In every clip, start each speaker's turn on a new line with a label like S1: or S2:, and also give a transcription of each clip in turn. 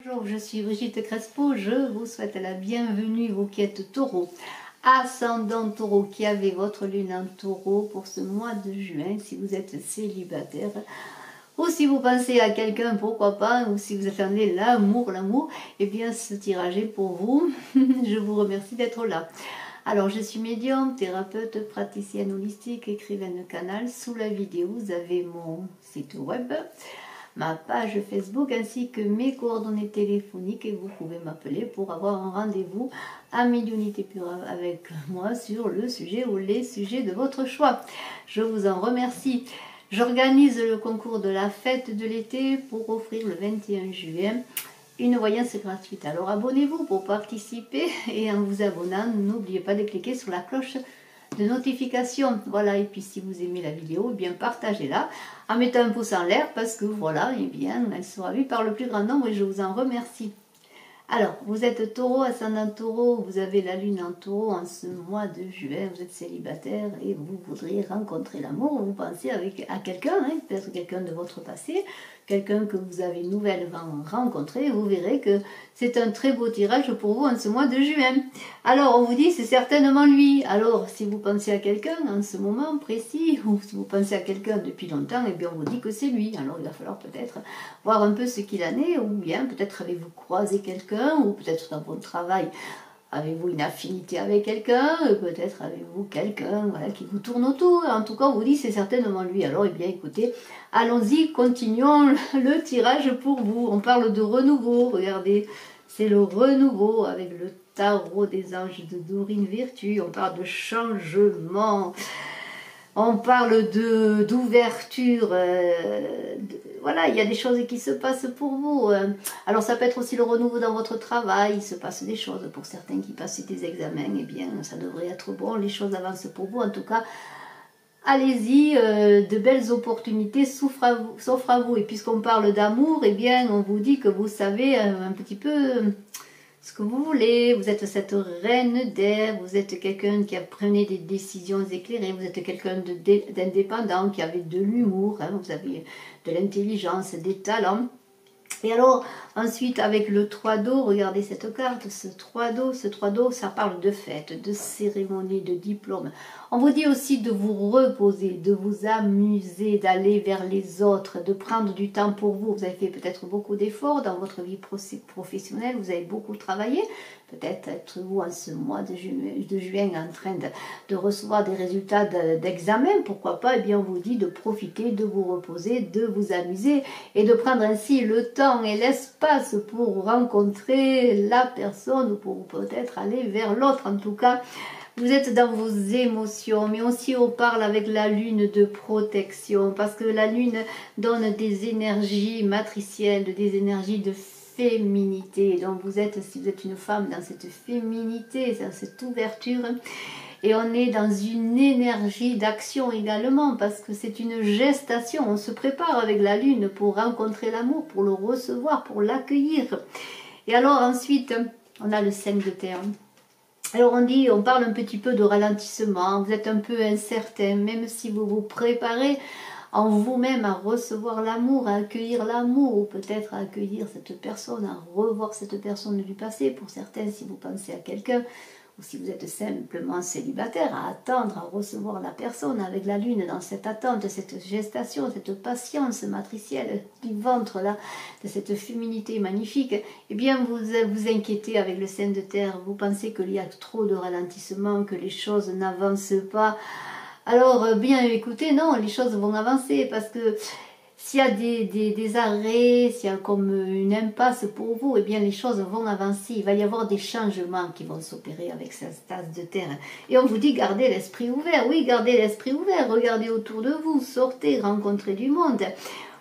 S1: Bonjour, je suis Brigitte Crespo, je vous souhaite la bienvenue, vous qui êtes taureau, ascendant taureau, qui avez votre lune en taureau pour ce mois de juin, si vous êtes célibataire, ou si vous pensez à quelqu'un, pourquoi pas, ou si vous attendez l'amour, eh bien ce tirage est pour vous, je vous remercie d'être là. Alors je suis médium, thérapeute, praticienne holistique, écrivaine canal, sous la vidéo vous avez mon site web, ma page Facebook ainsi que mes coordonnées téléphoniques et vous pouvez m'appeler pour avoir un rendez-vous à Médiumnité Pure avec moi sur le sujet ou les sujets de votre choix. Je vous en remercie. J'organise le concours de la fête de l'été pour offrir le 21 juin une voyance gratuite. Alors abonnez-vous pour participer et en vous abonnant, n'oubliez pas de cliquer sur la cloche de notification. Voilà, et puis si vous aimez la vidéo, eh bien partagez-la en mettant un pouce en l'air parce que voilà, eh bien elle sera vue par le plus grand nombre et je vous en remercie. Alors, vous êtes taureau, ascendant taureau, vous avez la lune en taureau en ce mois de juin, vous êtes célibataire et vous voudriez rencontrer l'amour, vous pensez à quelqu'un, hein, peut-être quelqu'un de votre passé, quelqu'un que vous avez nouvellement rencontré, vous verrez que c'est un très beau tirage pour vous en ce mois de juin. Alors, on vous dit c'est certainement lui. Alors, si vous pensez à quelqu'un en ce moment précis, ou si vous pensez à quelqu'un depuis longtemps, eh bien on vous dit que c'est lui. Alors, il va falloir peut-être voir un peu ce qu'il en est, ou bien peut-être avez-vous croisé quelqu'un, ou peut-être dans votre travail, avez-vous une affinité avec quelqu'un, peut-être avez-vous quelqu'un voilà, qui vous tourne autour. En tout cas, on vous dit c'est certainement lui. Alors, eh bien, écoutez, allons-y, continuons le tirage pour vous. On parle de renouveau, regardez, c'est le renouveau avec le tarot des anges de Dorine Virtue. On parle de changement, on parle d'ouverture, voilà, il y a des choses qui se passent pour vous. Alors ça peut être aussi le renouveau dans votre travail, il se passe des choses. Pour certains qui passent des examens, eh bien ça devrait être bon, les choses avancent pour vous. En tout cas, allez-y, de belles opportunités s'offrent à vous. Et puisqu'on parle d'amour, eh bien on vous dit que vous savez un petit peu ce que vous voulez, vous êtes cette reine d'air, vous êtes quelqu'un qui a pris des décisions éclairées, vous êtes quelqu'un d'indépendant, qui avait de l'humour, hein, vous avez de l'intelligence, des talents. Et alors, ensuite, avec le 3 d'eau, regardez cette carte, ce 3 d'eau, ça parle de fête, de cérémonie, de diplôme. On vous dit aussi de vous reposer, de vous amuser, d'aller vers les autres, de prendre du temps pour vous. Vous avez fait peut-être beaucoup d'efforts dans votre vie professionnelle, vous avez beaucoup travaillé. Peut-être êtes-vous en ce mois de juin en train de recevoir des résultats d'examen. Pourquoi pas? Eh bien, on vous dit de profiter, de vous reposer, de vous amuser et de prendre ainsi le temps et l'espace pour rencontrer la personne ou pour peut-être aller vers l'autre. En tout cas, vous êtes dans vos émotions, mais aussi on parle avec la lune de protection, parce que la lune donne des énergies matricielles, des énergies de féminité. Donc vous êtes, si vous êtes une femme, dans cette féminité, dans cette ouverture, et on est dans une énergie d'action également, parce que c'est une gestation, on se prépare avec la lune pour rencontrer l'amour, pour le recevoir, pour l'accueillir. Et alors ensuite, on a le 5 de terre. Alors on parle un petit peu de ralentissement, vous êtes un peu incertain, même si vous vous préparez en vous-même à recevoir l'amour, à accueillir l'amour, ou peut-être à accueillir cette personne, à revoir cette personne du passé, pour certains si vous pensez à quelqu'un, ou si vous êtes simplement célibataire, à attendre, à recevoir la personne avec la lune dans cette attente, cette gestation, cette patience matricielle du ventre là, de cette féminité magnifique, eh bien vous vous inquiétez avec le sein de terre, vous pensez qu'il y a trop de ralentissement, que les choses n'avancent pas. Alors bien écoutez, non, les choses vont avancer parce que s'il y a des arrêts, s'il y a comme une impasse pour vous, eh bien les choses vont avancer. Il va y avoir des changements qui vont s'opérer avec cette tasse de terre. Et on vous dit gardez l'esprit ouvert. Oui, gardez l'esprit ouvert. Regardez autour de vous, sortez, rencontrez du monde.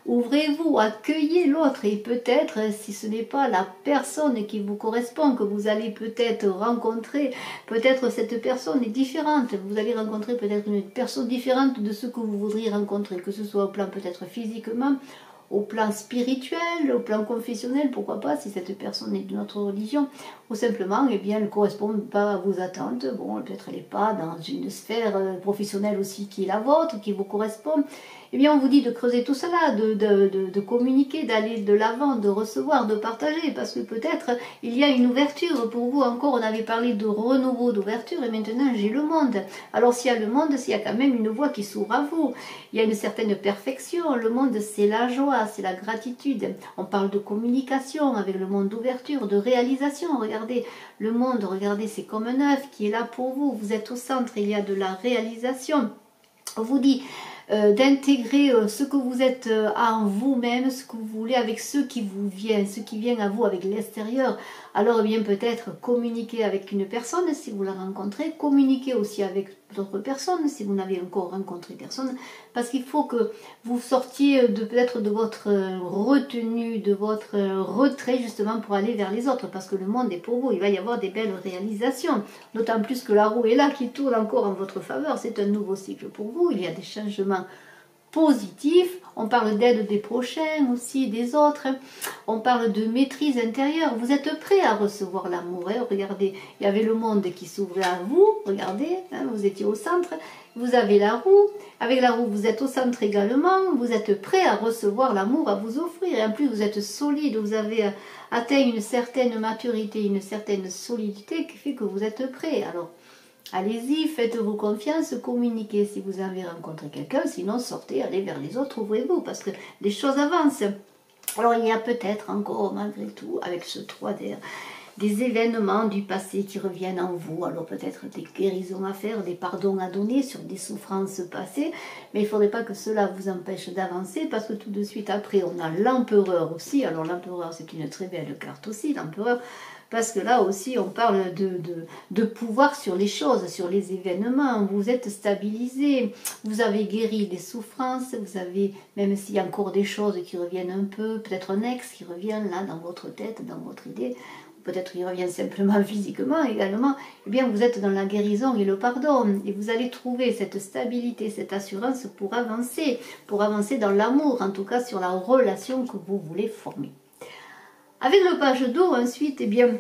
S1: Ouvrez-vous, accueillez l'autre et peut-être, si ce n'est pas la personne qui vous correspond, que vous allez peut-être rencontrer, peut-être cette personne est différente, vous allez rencontrer peut-être une personne différente de ce que vous voudriez rencontrer, que ce soit au plan peut-être physiquement au plan spirituel, au plan confessionnel, pourquoi pas, si cette personne est d'une autre religion, ou simplement, eh bien, elle ne correspond pas à vos attentes. Bon, peut-être elle n'est pas dans une sphère professionnelle aussi qui est la vôtre, qui vous correspond. Eh bien, on vous dit de creuser tout cela, de communiquer, d'aller de l'avant, de recevoir, de partager, parce que peut-être il y a une ouverture pour vous. Encore, on avait parlé de renouveau, d'ouverture, et maintenant j'ai le monde. Alors, s'il y a le monde, s'il y a quand même une voie qui s'ouvre à vous, il y a une certaine perfection. Le monde, c'est la joie, c'est la gratitude. On parle de communication avec le monde d'ouverture, de réalisation. Regardez, le monde, regardez, c'est comme un œuf qui est là pour vous. Vous êtes au centre, il y a de la réalisation. On vous dit d'intégrer ce que vous êtes en vous-même, ce que vous voulez avec ceux qui vous viennent, ce qui vient à vous avec l'extérieur. Alors eh bien peut-être communiquer avec une personne si vous la rencontrez, communiquer aussi avec d'autres personnes si vous n'avez encore rencontré personne, parce qu'il faut que vous sortiez peut-être de votre retenue, de votre retrait justement pour aller vers les autres, parce que le monde est pour vous, il va y avoir des belles réalisations, d'autant plus que la roue est là qui tourne encore en votre faveur, c'est un nouveau cycle pour vous, il y a des changements positif, on parle d'aide des prochains aussi, des autres, on parle de maîtrise intérieure, vous êtes prêt à recevoir l'amour, hein. Regardez, il y avait le monde qui s'ouvrait à vous, regardez, hein, vous étiez au centre, vous avez la roue, avec la roue vous êtes au centre également, vous êtes prêt à recevoir l'amour, à vous offrir, et en plus vous êtes solide, vous avez atteint une certaine maturité, une certaine solidité qui fait que vous êtes prêt, alors allez-y, faites-vous confiance, communiquez si vous avez rencontré quelqu'un, sinon sortez, allez vers les autres, ouvrez-vous, parce que les choses avancent. Alors il y a peut-être encore, malgré tout, avec ce 3 d'air, des événements du passé qui reviennent en vous, alors peut-être des guérisons à faire, des pardons à donner sur des souffrances passées, mais il ne faudrait pas que cela vous empêche d'avancer, parce que tout de suite après, on a l'empereur aussi, alors l'empereur c'est une très belle carte aussi, l'empereur, parce que là aussi on parle de pouvoir sur les choses, sur les événements, vous êtes stabilisé, vous avez guéri des souffrances, vous avez, même s'il y a encore des choses qui reviennent un peu, peut-être un ex qui revient là dans votre tête, dans votre idée, peut-être qu'il revient simplement physiquement également, eh bien vous êtes dans la guérison et le pardon, et vous allez trouver cette stabilité, cette assurance pour avancer dans l'amour, en tout cas sur la relation que vous voulez former. Avec le page d'eau, ensuite, eh bien,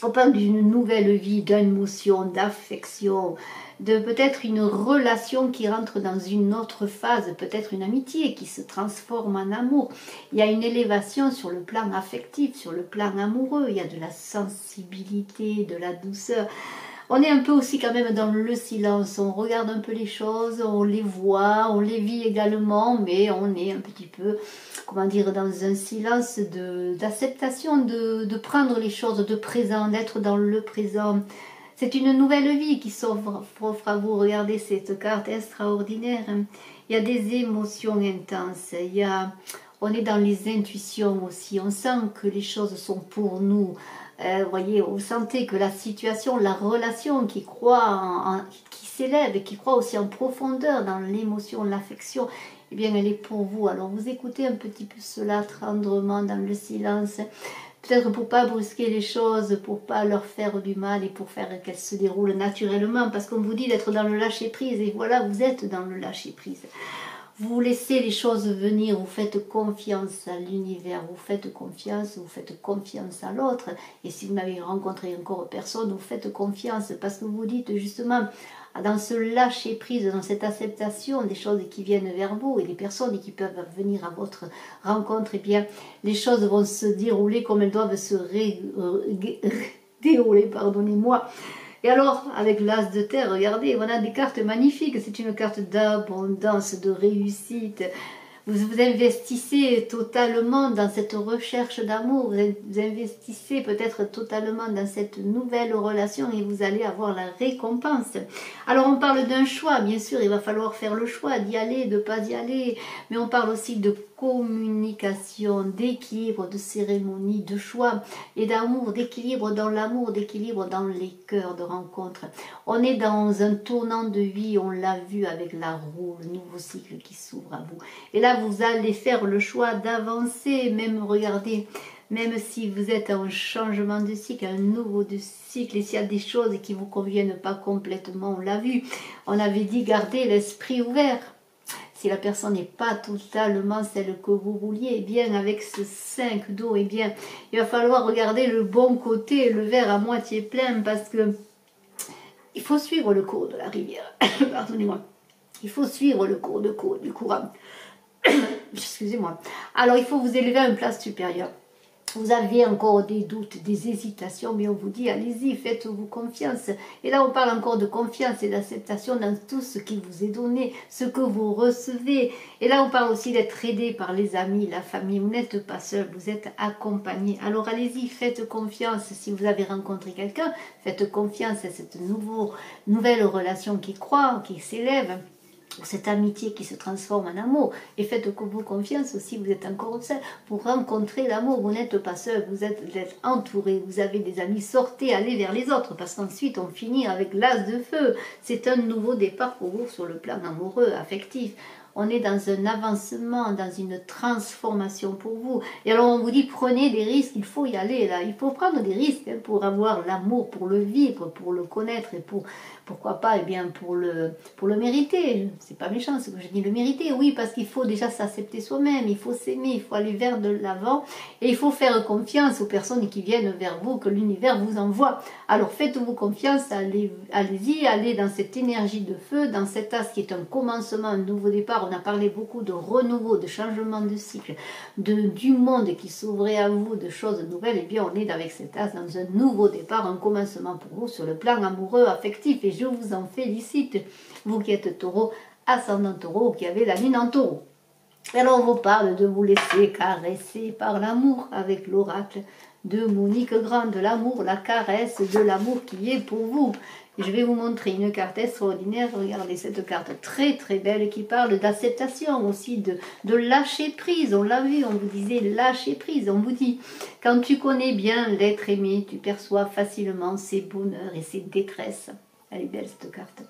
S1: on parle d'une nouvelle vie, d'émotion, d'affection, de peut-être une relation qui rentre dans une autre phase, peut-être une amitié qui se transforme en amour. Il y a une élévation sur le plan affectif, sur le plan amoureux, il y a de la sensibilité, de la douceur. On est un peu aussi quand même dans le silence, on regarde un peu les choses, on les voit, on les vit également, mais on est un petit peu, comment dire, dans un silence d'acceptation, de prendre les choses de présent, d'être dans le présent. C'est une nouvelle vie qui s'offre à vous. Regardez cette carte extraordinaire. Il y a des émotions intenses, on est dans les intuitions aussi, on sent que les choses sont pour nous. Vous voyez, vous sentez que la situation, la relation qui croit, qui s'élève, qui croit aussi en profondeur dans l'émotion, l'affection, eh bien elle est pour vous. Alors vous écoutez un petit peu cela tendrement dans le silence, peut-être pour pas brusquer les choses, pour pas leur faire du mal et pour faire qu'elles se déroulent naturellement, parce qu'on vous dit d'être dans le lâcher-prise, et voilà, vous êtes dans le lâcher-prise. Vous laissez les choses venir, vous faites confiance à l'univers, vous faites confiance à l'autre. Et si vous n'avez rencontré encore personne, vous faites confiance parce que vous dites justement, dans ce lâcher prise, dans cette acceptation des choses qui viennent vers vous et des personnes qui peuvent venir à votre rencontre, eh bien, les choses vont se dérouler comme elles doivent se dérouler, pardonnez-moi. Et alors, avec l'as de terre, regardez, on a des cartes magnifiques. C'est une carte d'abondance, de réussite. Vous investissez totalement dans cette recherche d'amour. Vous investissez peut-être totalement dans cette nouvelle relation et vous allez avoir la récompense. Alors, on parle d'un choix. Bien sûr, il va falloir faire le choix d'y aller, de ne pas y aller. Mais on parle aussi de communication, d'équilibre, de cérémonie, de choix et d'amour, d'équilibre dans l'amour, d'équilibre dans les cœurs de rencontre. On est dans un tournant de vie, on l'a vu avec la roue, le nouveau cycle qui s'ouvre à vous. Et là, vous allez faire le choix d'avancer, même regardez, même si vous êtes en changement de cycle, un nouveau de cycle, et s'il y a des choses qui ne vous conviennent pas complètement, on l'a vu, on avait dit garder l'esprit ouvert. Si la personne n'est pas totalement celle que vous vouliez, eh bien avec ce 5 d'eau, eh bien il va falloir regarder le bon côté, le verre à moitié plein, parce que il faut suivre le cours de la rivière. Pardonnez-moi. Il faut suivre le cours du courant. Excusez-moi. Alors il faut vous élever à une place supérieure. Vous avez encore des doutes, des hésitations, mais on vous dit, allez-y, faites-vous confiance. Et là, on parle encore de confiance et d'acceptation dans tout ce qui vous est donné, ce que vous recevez. Et là, on parle aussi d'être aidé par les amis, la famille. Vous n'êtes pas seul, vous êtes accompagné. Alors, allez-y, faites confiance. Si vous avez rencontré quelqu'un, faites confiance à cette nouvelle relation qui croît, qui s'élève. Cette amitié qui se transforme en amour, et faites-vous confiance aussi, vous êtes encore seul pour rencontrer l'amour, vous n'êtes pas seul, vous êtes entouré, vous avez des amis, sortez, allez vers les autres, parce qu'ensuite on finit avec l'as de feu, c'est un nouveau départ pour vous sur le plan amoureux, affectif. On est dans un avancement, dans une transformation pour vous. Et alors on vous dit, prenez des risques, il faut y aller là. Il faut prendre des risques pour avoir l'amour, pour le vivre, pour le connaître et pourquoi pas, eh bien, pour le mériter. C'est pas méchant ce que je dis, le mériter, oui, parce qu'il faut déjà s'accepter soi-même, il faut s'aimer, il faut aller vers de l'avant et il faut faire confiance aux personnes qui viennent vers vous, que l'univers vous envoie. Alors faites-vous confiance, allez-y, allez dans cette énergie de feu, dans cet as qui est un commencement, un nouveau départ. On a parlé beaucoup de renouveau, de changement de cycle, du monde qui s'ouvrait à vous, de choses nouvelles. Et bien, on est avec cet as dans un nouveau départ, un commencement pour vous sur le plan amoureux, affectif. Et je vous en félicite, vous qui êtes taureau, ascendant taureau, qui avez la lune en taureau. Alors, on vous parle de vous laisser caresser par l'amour avec l'oracle de Monique Grand, de l'amour, la caresse de l'amour qui est pour vous. Et je vais vous montrer une carte extraordinaire. Regardez cette carte très très belle qui parle d'acceptation aussi, de lâcher prise. On l'a vu, on vous disait lâcher prise. On vous dit, quand tu connais bien l'être aimé, tu perçois facilement ses bonheurs et ses détresses. Elle est belle cette carte.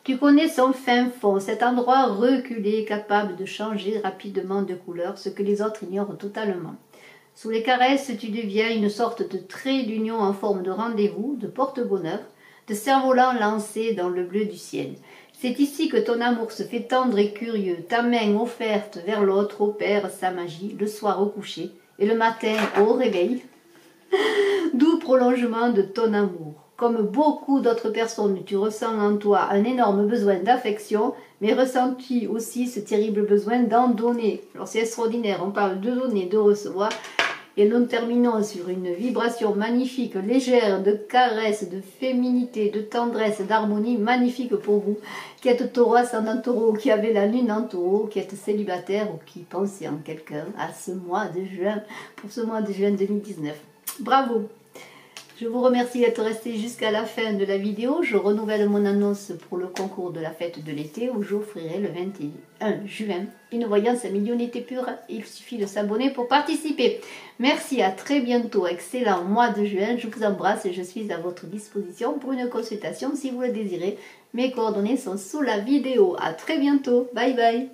S1: Tu connais son fin fond, cet endroit reculé, capable de changer rapidement de couleur, ce que les autres ignorent totalement. Sous les caresses, tu deviens une sorte de trait d'union en forme de rendez-vous, de porte-bonheur, de cerf-volant lancé dans le bleu du ciel. C'est ici que ton amour se fait tendre et curieux, ta main offerte vers l'autre opère sa magie, le soir au coucher, et le matin au réveil, doux prolongement de ton amour. Comme beaucoup d'autres personnes, tu ressens en toi un énorme besoin d'affection, mais ressens-tu aussi ce terrible besoin d'en donner. Alors c'est extraordinaire, on parle de donner, de recevoir, et nous terminons sur une vibration magnifique, légère, de caresse, de féminité, de tendresse, d'harmonie, magnifique pour vous, qui êtes taureau, ascendant taureau, qui avez la lune en taureau, qui êtes célibataire ou qui pensez en quelqu'un à ce mois de juin, pour ce mois de juin 2019. Bravo! Je vous remercie d'être resté jusqu'à la fin de la vidéo. Je renouvelle mon annonce pour le concours de la fête de l'été où j'offrirai le 21 juin une voyance à millionité pure. Il suffit de s'abonner pour participer. Merci, à très bientôt. Excellent mois de juin. Je vous embrasse et je suis à votre disposition pour une consultation si vous le désirez. Mes coordonnées sont sous la vidéo. À très bientôt. Bye bye.